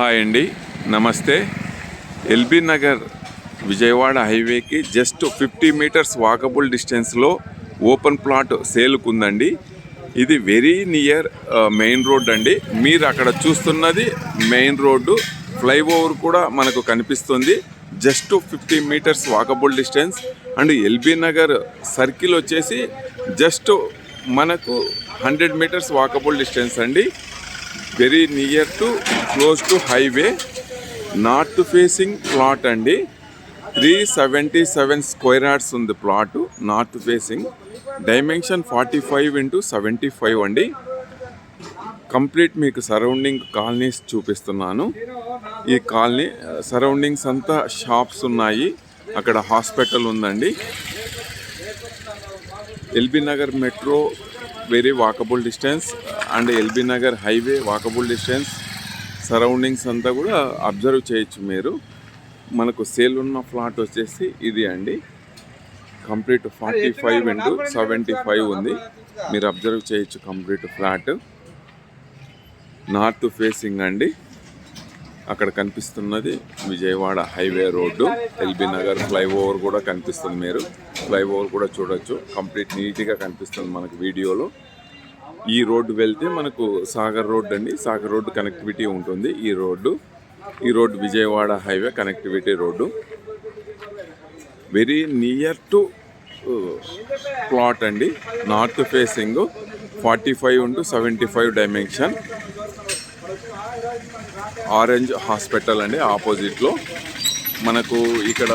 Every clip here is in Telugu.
హాయ్ అండి, నమస్తే. ఎల్బీ నగర్ విజయవాడ హైవేకి జస్ట్ 50 మీటర్స్ వాకబుల్ డిస్టెన్స్లో ఓపెన్ ప్లాట్ సేల్కుందండి. ఇది వెరీ నియర్ మెయిన్ రోడ్ అండి. మీరు అక్కడ చూస్తున్నది మెయిన్ రోడ్డు. ఫ్లైఓవర్ కూడా మనకు కనిపిస్తుంది. Just 50 metres walkable distance. And LB Nagar circle వచ్చేసి జస్ట్ మనకు 100 మీటర్స్ వాకబుల్ డిస్టెన్స్ అండి. Very near to close to highway. North facing plot అండి. 377 స్క్వేర్ యార్డ్స్ ఉంది plot. North facing. Dimension 45x75 అండి. కంప్లీట్ మీకు సరౌండింగ్ కాలనీస్ చూపిస్తున్నాను. ఈ కాలనీ సరౌండింగ్స్ అంతా షాప్స్ ఉన్నాయి. అక్కడ హాస్పిటల్ ఉందండి. LB Nagar metro very walkable distance and LB Nagar highway walkable distance. Surroundings అంతా కూడా అబ్జర్వ్ చేయొచ్చు మీరు. మనకు సేల్ ఉన్న ఫ్లాట్ వచ్చేసి ఇది అండి. కంప్లీట్ 45x75 ఉంది. మీరు అబ్జర్వ్ చేయొచ్చు కంప్లీట్ ఫ్లాట్. నార్త్ ఫేసింగ్ అండి. అక్కడ కనిపిస్తున్నది Vijayawada highway road. LB Nagar flyover కూడా కనిపిస్తుంది. మీరు ఫ్లైఓవర్ కూడా చూడొచ్చు. కంప్లీట్ నీట్గా కనిపిస్తుంది మనకు వీడియోలో. ఈ రోడ్డు వెళ్తే మనకు సాగర్ రోడ్ అండి. సాగర్ రోడ్డు కనెక్టివిటీ ఉంటుంది. ఈ road Vijayawada highway connectivity road. Very near to plot అండి. North facing 45x75 dimension. Orange hospital అండి ఆపోజిట్లో. మనకు ఇక్కడ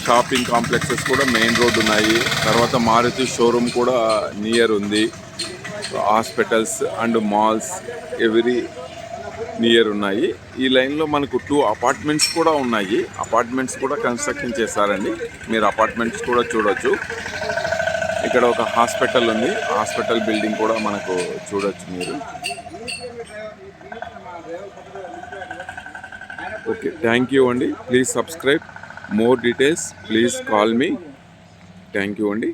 షాపింగ్ కాంప్లెక్సెస్ కూడా మెయిన్ రోడ్ ఉన్నాయి. తర్వాత మారుతి షోరూమ్ కూడా నియర్ ఉంది. Hospitals and malls every near ఉన్నాయి. ఈ లైన్లో మనకు 2 అపార్ట్మెంట్స్ కూడా ఉన్నాయి. అపార్ట్మెంట్స్ కూడా కన్స్ట్రక్షన్ చేశారండి. మీరు అపార్ట్మెంట్స్ కూడా చూడొచ్చు. ఇక్కడ ఒక హాస్పిటల్ ఉంది. హాస్పిటల్ బిల్డింగ్ కూడా మనకు చూడొచ్చు మీరు. ఓకే, థ్యాంక్ యూ అండి. Please subscribe. More details please call me. Thank you అండి.